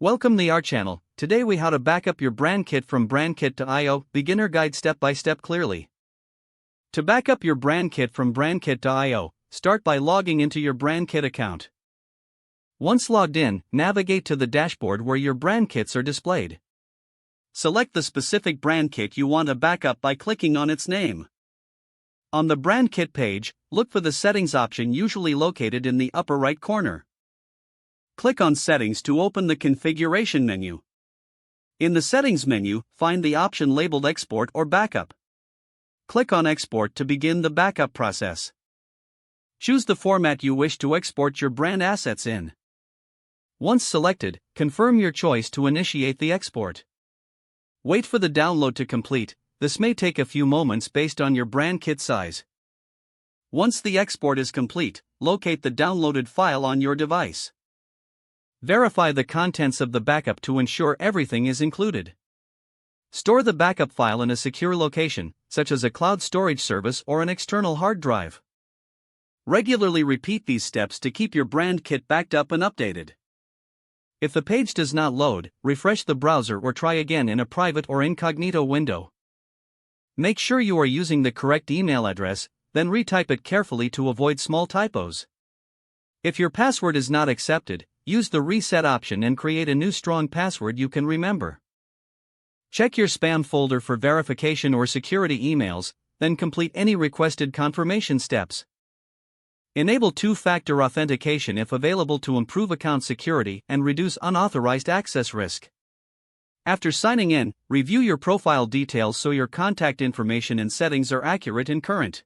Welcome to our channel. Today we how to backup your brand kit from brand kit to IO, beginner guide step by step clearly. To backup your brand kit from brand kit to IO, start by logging into your brand kit account. Once logged in, navigate to the dashboard where your brand kits are displayed. Select the specific brand kit you want to backup by clicking on its name. On the brand kit page, look for the settings option usually located in the upper right corner. Click on Settings to open the configuration menu. In the Settings menu, find the option labeled Export or Backup. Click on Export to begin the backup process. Choose the format you wish to export your brand assets in. Once selected, confirm your choice to initiate the export. Wait for the download to complete. This may take a few moments based on your brand kit size. Once the export is complete, locate the downloaded file on your device. Verify the contents of the backup to ensure everything is included. Store the backup file in a secure location, such as a cloud storage service or an external hard drive. Regularly repeat these steps to keep your brand kit backed up and updated. If the page does not load, refresh the browser or try again in a private or incognito window. Make sure you are using the correct email address, then retype it carefully to avoid small typos. If your password is not accepted, use the reset option and create a new strong password you can remember. Check your spam folder for verification or security emails, then complete any requested confirmation steps. Enable two-factor authentication if available to improve account security and reduce unauthorized access risk. After signing in, review your profile details so your contact information and settings are accurate and current.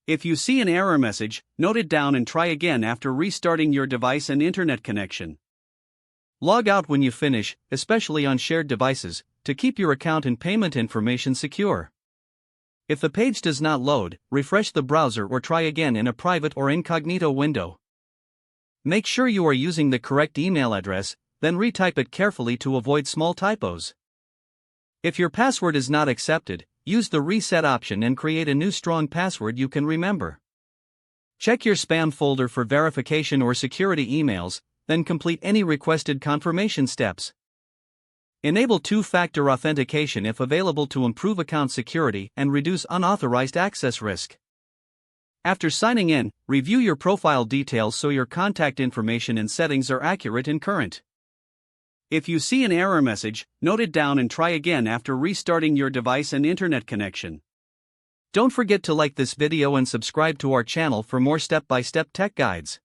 If you see an error message, note it down and try again after restarting your device and internet connection. Log out when you finish, especially on shared devices, to keep your account and payment information secure. If the page does not load, refresh the browser or try again in a private or incognito window. Make sure you are using the correct email address, then retype it carefully to avoid small typos. If your password is not accepted, use the reset option and create a new strong password you can remember. Check your spam folder for verification or security emails, then complete any requested confirmation steps. Enable two-factor authentication if available to improve account security and reduce unauthorized access risk. After signing in, review your profile details so your contact information and settings are accurate and current. If you see an error message, note it down and try again after restarting your device and internet connection. Don't forget to like this video and subscribe to our channel for more step-by-step tech guides.